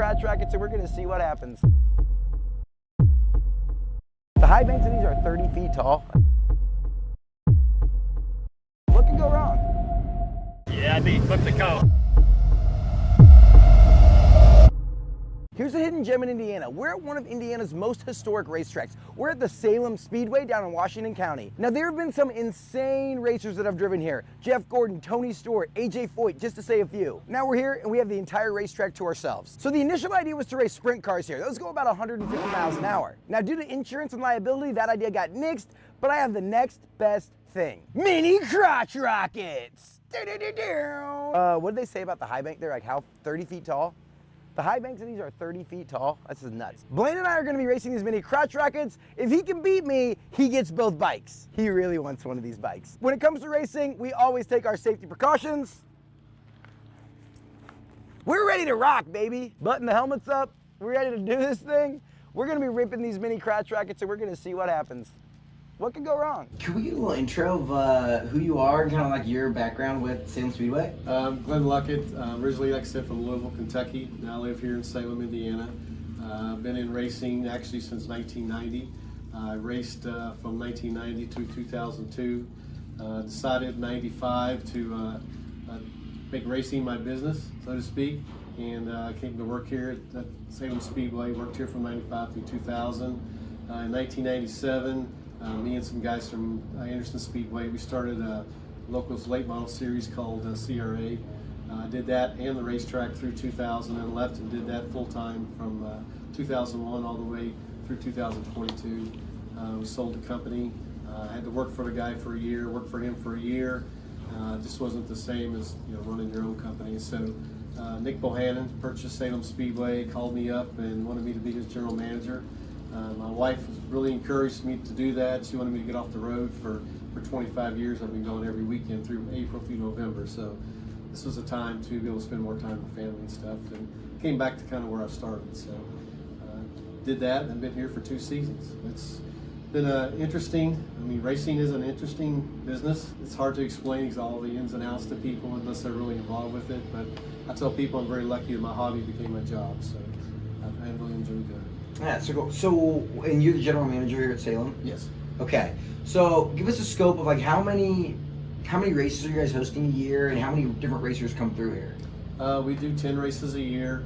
crotch rockets and we're gonna see what happens. The high banks of these are 30 feet tall. What could go wrong? Yeah, I think he flipped the cone. Here's a hidden gem in Indiana. We're at one of Indiana's most historic racetracks. We're at the Salem Speedway down in Washington County. Now, there have been some insane racers that have driven here. Jeff Gordon, Tony Stewart, AJ Foyt, just to say a few. Now we're here and we have the entire racetrack to ourselves. So the initial idea was to race sprint cars here. Those go about 150 miles an hour. Now, due to insurance and liability, that idea got nixed, but I have the next best thing. Mini crotch rockets! What did they say about the high bank? They're like, how, 30 feet tall? The high banks of these are 30 feet tall. This is nuts. Blaine and I are gonna be racing these mini crotch rockets. If he can beat me, he gets both bikes. He really wants one of these bikes. When it comes to racing, we always take our safety precautions. We're ready to rock, baby. Button the helmets up. We're ready to do this thing. We're gonna be ripping these mini crotch rockets and we're gonna see what happens. What could go wrong? Can we get a little intro of who you are and kind of like your background with Salem Speedway? Glenn Luckett, originally, like I said, from Louisville, Kentucky. Now I live here in Salem, Indiana. I've been in racing actually since 1990. I raced from 1990 to 2002. Decided in 95 to make racing my business, so to speak. And came to work here at Salem Speedway, worked here from 95 through 2000. In 1997, me and some guys from Anderson Speedway, we started a locals late model series called CRA. Did that and the racetrack through 2000 and left and did that full time from 2001 all the way through 2022. We sold the company. I had to work for the guy for a year, work for him for a year. Just wasn't the same as running your own company. So Nick Bohannon purchased Salem Speedway, called me up and wanted me to be his general manager. My wife really encouraged me to do that. She wanted me to get off the road for 25 years. I've been going every weekend through April through November. So this was a time to be able to spend more time with family and stuff, and came back to kind of where I started. So did that and been here for 2 seasons. It's been interesting. I mean, racing is an interesting business. It's hard to explain all the ins and outs to people unless they're really involved with it. But I tell people I'm very lucky that my hobby became my job. So I really enjoy doing it. Yeah, so cool. So, and you're the general manager here at Salem? Yes. Okay. So, give us a scope of like how many races are you guys hosting a year, and how many different racers come through here? We do 10 races a year.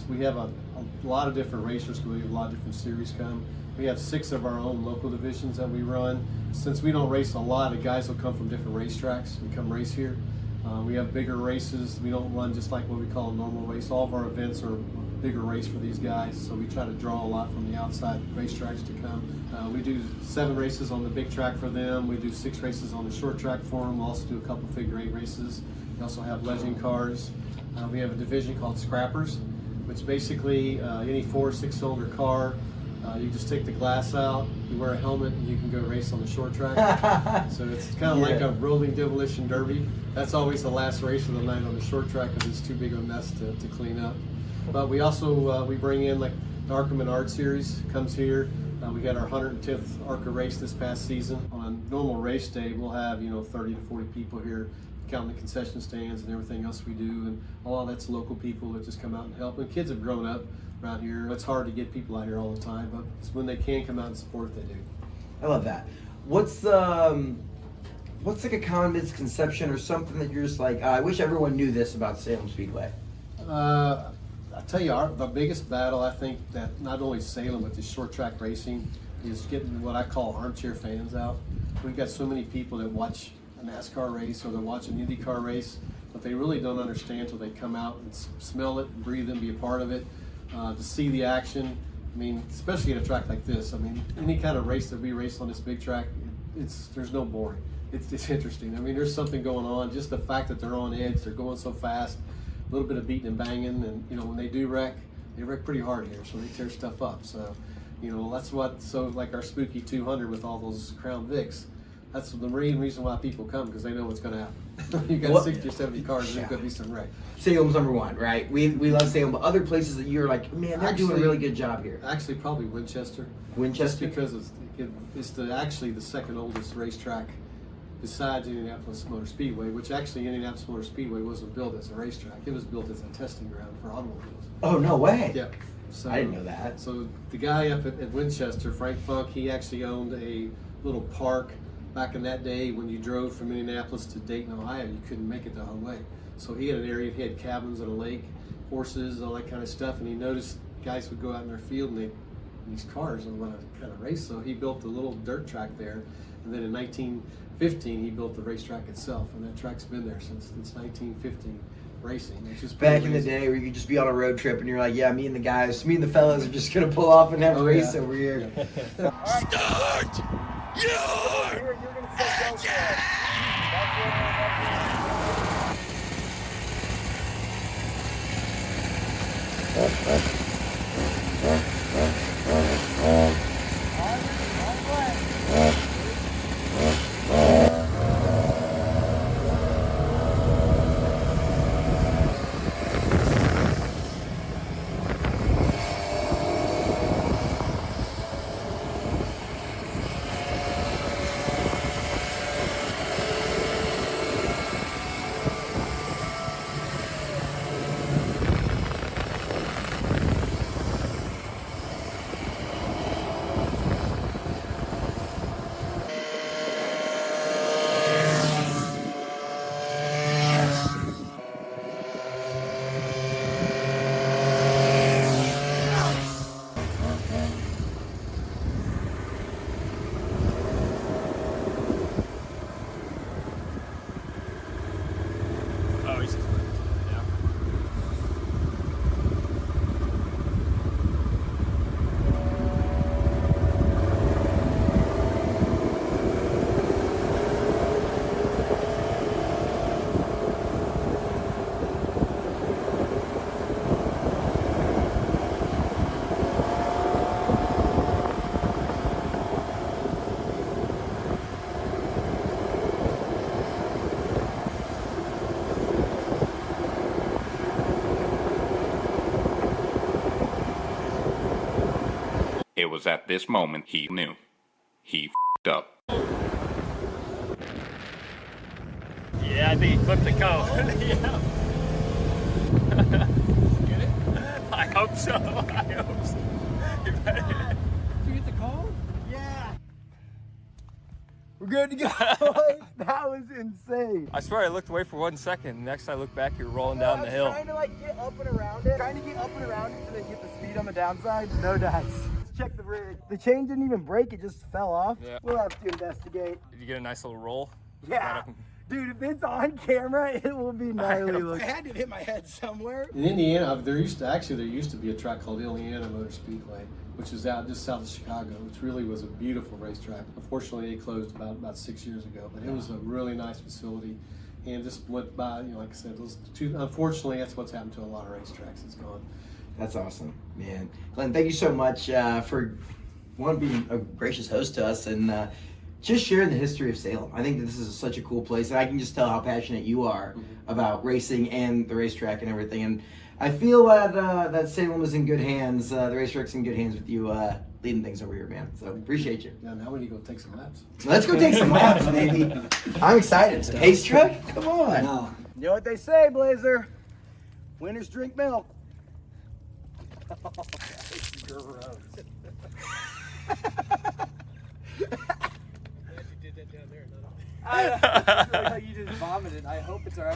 We have a lot of different racers. We have a lot of different series come. We have 6 of our own local divisions that we run. Since we don't race a lot, the guys will come from different racetracks and come race here. We have bigger races. We don't run just like what we call a normal race. All of our events are bigger race for these guys, so we try to draw a lot from the outside racetracks to come. We do 7 races on the big track for them. We do 6 races on the short track for them. We also do a couple figure 8 races. We also have legend cars. We have a division called Scrappers, which basically any 4 or 6 cylinder car, you just take the glass out, you wear a helmet, and you can go race on the short track. So it's kind of like a rolling demolition derby. That's always the last race of the night on the short track because it's too big of a mess to clean up. But we also we bring in like the ARCA Menard series comes here. We got our 110th ARCA race this past season. On a normal race day, we'll have 30 to 40 people here, counting the concession stands and everything else we do. And a lot of that's local people that just come out and help. And kids have grown up around here. It's hard to get people out here all the time, but when they can come out and support, they do. I love that. What's like a common misconception or something that you're just like, I wish everyone knew this about Salem Speedway? I tell you, the biggest battle I think that not only Salem but this short track racing is getting what I call armchair fans out. We've got so many people that watch a NASCAR race or they watch an IndyCar race, but they really don't understand until they come out and smell it, and breathe it, and be a part of it, to see the action. I mean, especially at a track like this. I mean, any kind of race that we race on this big track, there's no boring. It's interesting. I mean, there's something going on. Just the fact that they're on edge, they're going so fast, a little bit of beating and banging, and when they do wreck, they wreck pretty hard here, so they tear stuff up. So, that's like our Spooky 200 with all those Crown Vics. That's the main reason why people come, because they know what's going to happen. You've got 60 or 70 cars, there's going to be some wreck. Salem's number one, right? We love Salem, but other places that you're like, man, they're doing a really good job here. Actually, probably Winchester. Winchester? Just because it's actually the second oldest racetrack besides Indianapolis Motor Speedway, which actually Indianapolis Motor Speedway wasn't built as a racetrack. It was built as a testing ground for automobiles. Oh, no way. Yep. So, I didn't know that. So the guy up at Winchester, Frank Funk, he actually owned a little park back in that day when you drove from Indianapolis to Dayton, Ohio. You couldn't make it the whole way. So he had an area, he had cabins and a lake, horses, all that kind of stuff, and he noticed guys would go out in their field and these cars and want to kind of race. So he built a little dirt track there, and then in 1915 he built the racetrack itself, and that track's been there since 1915. Racing. It's just Back in the day where you could just be on a road trip and you're like, yeah, me and the fellas are just gonna pull off and have a race over here. Start your Oh, he's just yeah. It was at this moment he knew. He f***ed up. Yeah, I think he clipped the cone. Yeah. Get it? I hope so. I hope so. You better. Did you get the call? Yeah. We're good to go. That was insane. I swear I looked away for 1 second. Next I looked back, you're rolling down the hill. Trying to like get up and around it. Trying to get up and around it and then get the speed on the downside. No dice. Let's check the rig. The chain didn't even break. It just fell off. Yeah. We'll have to investigate. Did you get a nice little roll? Yeah. Dude, if it's on camera, it will be gnarly looking. I had to hit my head somewhere. In Indiana, there used to be a track called Indiana Motor Speedway, which is out just south of Chicago, which really was a beautiful racetrack. Unfortunately, it closed about 6 years ago, but it was a really nice facility, and just went by. Like I said, those two. Unfortunately, that's what's happened to a lot of racetracks. It's gone. That's awesome, man. Glenn, thank you so much for being a gracious host to us and just sharing the history of Salem. I think that this is such a cool place, and I can just tell how passionate you are about racing and the racetrack and everything. And I feel that that Salem is in good hands. The racetrack's in good hands with you leading things over here, man. So appreciate you. Yeah, now we need to go take some laps. Let's go take some laps, baby. I'm excited. Pace truck? Come on. No. You know what they say, Blazer? Winners drink milk. Oh, that's gross. You did that down there, you just vomited. I hope it's alright.